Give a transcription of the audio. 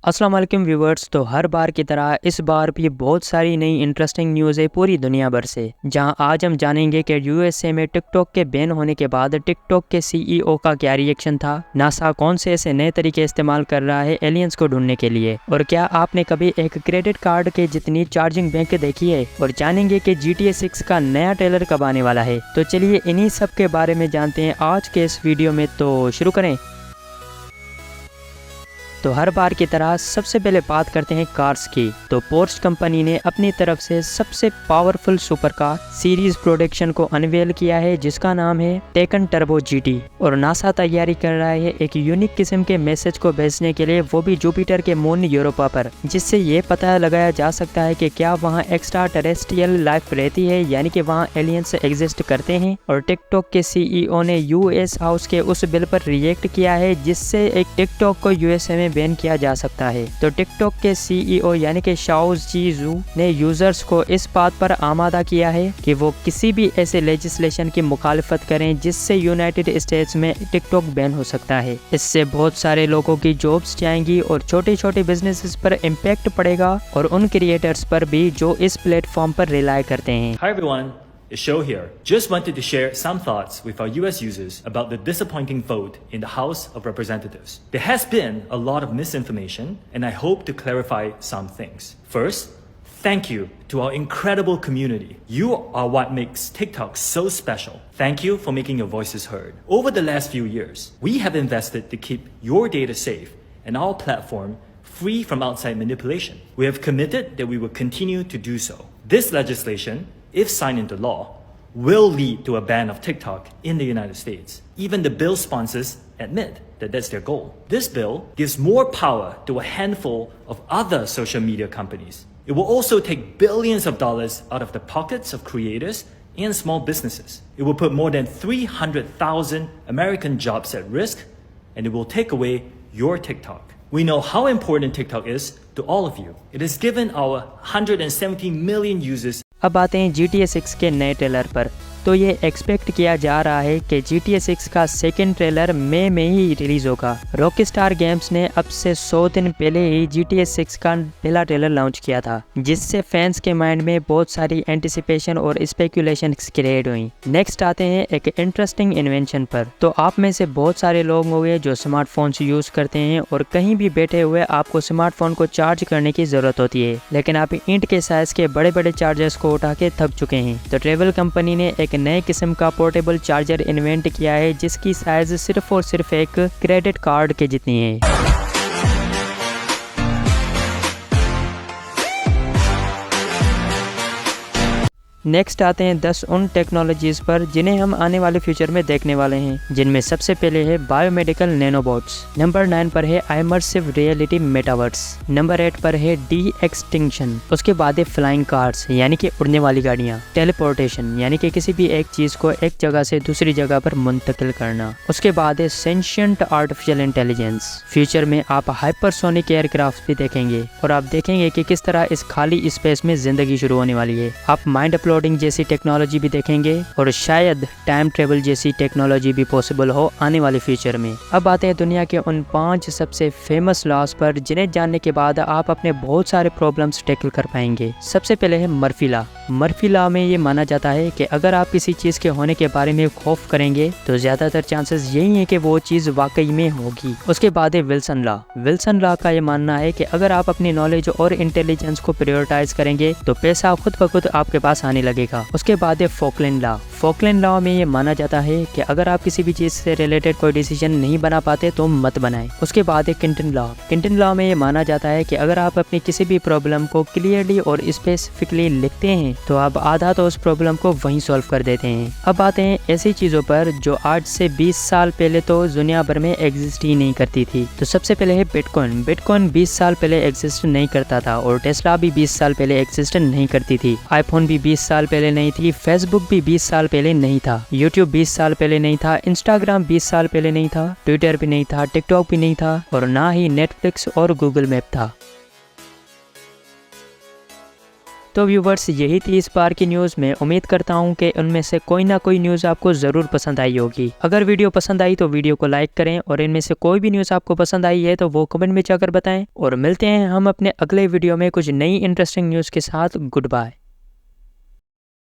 अस्सलाम वालेकुम व्यूवर्स। तो हर बार की तरह इस बार भी बहुत सारी नई इंटरेस्टिंग न्यूज़ है पूरी दुनिया भर से, जहां आज हम जानेंगे कि यूएसए में टिकटॉक के बैन होने के बाद टिकटॉक के सीईओ का क्या रिएक्शन था, नासा कौन से ऐसे नए तरीके इस्तेमाल कर रहा है एलियंस को ढूंढने के लिए, और क्या आपने कभी एक क्रेडिट कार्ड के जितनी चार्जिंग बैंक देखी है, और जानेंगे कि GTA 6 का नया ट्रेलर कब आने वाला है। तो चलिए इन्हीं सब के बारे में जानते हैं आज के इस वीडियो में। तो शुरू करें। तो हर बार की तरह सबसे पहले बात करते हैं कार्स की। तो पोर्श कंपनी ने अपनी तरफ से सबसे powerful super car series production को अनवेल किया है, जिसका नाम है टेकन टर्बो GT। और नासा तैयारी कर रहा है एक यूनिक किस्म के मैसेज को भेजने के लिए, वो भी जुपिटर के मून यूरोपा पर, जिससे ये पता लगाया जा सकता है कि क्या वहाँ एक्स्ट्रा टेरेस्ट्रियल लाइफ रहती है, यानी कि वहाँ एलियंस एग्जिस्ट करते हैं। और टिकटॉक के सीईओ ने यूएस हाउस के उस बिल पर रिएक्ट किया है जिससे एक टिकटॉक को यूएसए में बैन किया जा सकता है। तो टिकटॉक के सीईओ यानी कि शाओ जीजू ने यूजर्स को इस बात पर आमादा किया है कि वो किसी भी ऐसे लेजिस्लेशन की मुखालिफत करें जिससे यूनाइटेड स्टेट्स में टिकटॉक बैन हो सकता है। इससे बहुत सारे लोगों की जॉब्स जाएंगी और छोटे छोटे बिजनेसेस पर इम्पैक्ट पड़ेगा, और उन क्रिएटर्स पर भी जो इस प्लेटफॉर्म पर रिलाई करते हैं। Hi everyone, it's Show here. Just wanted to share some thoughts with our US users about the disappointing vote in the House of Representatives. There has been a lot of misinformation, and I hope to clarify some things. First, thank you to our incredible community. You are what makes TikTok so special. Thank you for making your voices heard. Over the last few years, we have invested to keep your data safe and our platform free from outside manipulation. We have committed that we will continue to do so. This legislation, if signed into law, will lead to a ban of TikTok in the United States. Even the bill sponsors admit that that's their goal. This bill gives more power to a handful of other social media companies. It will also take billions of dollars out of the pockets of creators and small businesses. It will put more than 300,000 American jobs at risk, and it will take away your TikTok. We know how important TikTok is to all of you. It has given our 170 million users. अब आते हैं GTA 6 के नए trailer पर। तो ये expect किया जा रहा है कि GTA 6 का सेकंड ट्रेलर मई में ही रिलीज होगा। रॉकस्टार गेम्स ने अब से 100 दिन पहले ही GTA 6 का पहला ट्रेलर लॉन्च किया था, जिससे फैंस के माइंड में बहुत सारी एंटिसिपेशन और स्पेकुलेशन क्रिएट हुई। नेक्स्ट आते हैं एक इंटरेस्टिंग इन्वेंशन पर। तो आप में से बहुत सारे लोग होंगे जो स्मार्टफोन्स यूज करते हैं, और कहीं भी बैठे हुए आपको स्मार्टफोन को चार्ज करने की जरूरत होती है, लेकिन आप ईंट के साइज के बड़े बड़े चार्जर्स को उठा के थक चुके हैं। तो ट्रेवल कंपनी ने एक नए किस्म का पोर्टेबल चार्जर इन्वेंट किया है, जिसकी साइज सिर्फ और सिर्फ एक क्रेडिट कार्ड के जितनी है। नेक्स्ट आते हैं 10 उन टेक्नोलॉजीज़ पर जिन्हें हम आने वाले फ्यूचर में देखने वाले हैं, जिनमें सबसे पहले है बायोमेडिकल नैनोबॉट्स। नंबर 9 पर है इमर्सिव रियलिटी मेटावर्स। नंबर 8 पर है डी एक्सटिंक्शन। उसके बाद है फ्लाइंग कार्स यानी कि उड़ने वाली गाड़ियाँ। टेलीपोर्टेशन यानी कि किसी भी एक चीज़ को एक जगह से दूसरी जगह पर मुंतकिल करना। उसके बाद है सेंशियंट आर्टिफिशियल इंटेलिजेंस। फ्यूचर में आप हाइपरसोनिक एयरक्राफ्ट भी देखेंगे, और आप देखेंगे कि किस तरह इस खाली स्पेस में जिंदगी शुरू होने वाली है। आप माइंड अपलोडिंग जैसी टेक्नोलॉजी भी देखेंगे, और शायद टाइम ट्रेवल जैसी टेक्नोलॉजी भी पॉसिबल हो आने वाले फ्यूचर में। अब आते हैं दुनिया के उन 5 सबसे फेमस लॉज पर, जिन्हें जानने के बाद आप अपने बहुत सारे प्रॉब्लम्स टैकल कर पाएंगे। सबसे पहले है मर्फी लॉ। मर्फी लॉ में ये माना जाता है कि अगर आप किसी चीज के होने के बारे में खौफ करेंगे तो ज्यादातर चांसेस यही है कि वो चीज वाकई में होगी। उसके बाद है विल्सन लॉ। विल्सन लॉ का ये मानना है कि अगर आप अपनी नॉलेज और इंटेलिजेंस को प्रायोरिटाइज करेंगे तो पैसा खुद ब खुद आपके पास आने लगेगा। उसके बाद है फॉकलैंड लॉ। फॉकलैंड लॉ में ये माना जाता है कि अगर आप किसी भी चीज से रिलेटेड कोई डिसीजन नहीं बना पाते तो मत बनाएं। उसके बाद है किंटन लॉ। किंटन लॉ में ये माना जाता है कि अगर आप अपनी किसी भी प्रॉब्लम को क्लियरली और स्पेसिफिकली लिखते हैं तो आप आधा तो उस प्रॉब्लम को वहीं सॉल्व कर देते हैं। अब आते हैं ऐसी चीजों पर जो आज से 20 साल पहले तो दुनिया भर में एग्जिस्ट ही नहीं करती थी। तो सबसे पहले है बिटकॉइन। बिटकॉइन 20 साल पहले एग्जिस्ट नहीं करता था, और टेस्ला भी 20 साल पहले एग्जिस्ट नहीं करती थी। आईफोन भी 20 साल पहले नहीं थी। फेसबुक भी 20 साल पहले नहीं था। यूट्यूब 20 साल पहले नहीं था। इंस्टाग्राम 20 साल पहले नहीं था। ट्विटर भी नहीं था। टिकटॉक भी नहीं था, और ना ही नेटफ्लिक्स और गूगल मैप था। तो व्यूवर्स, यही थी इस बार की न्यूज़ में। उम्मीद करता हूँ कि उनमें से कोई ना कोई न्यूज़ आपको ज़रूर पसंद आई होगी। अगर वीडियो पसंद आई तो वीडियो को लाइक करें और इनमें से कोई भी न्यूज़ आपको पसंद आई है तो वो कमेंट में जाकर बताएं। और मिलते हैं हम अपने अगले वीडियो में कुछ नई इंटरेस्टिंग न्यूज़ के साथ। Good bye.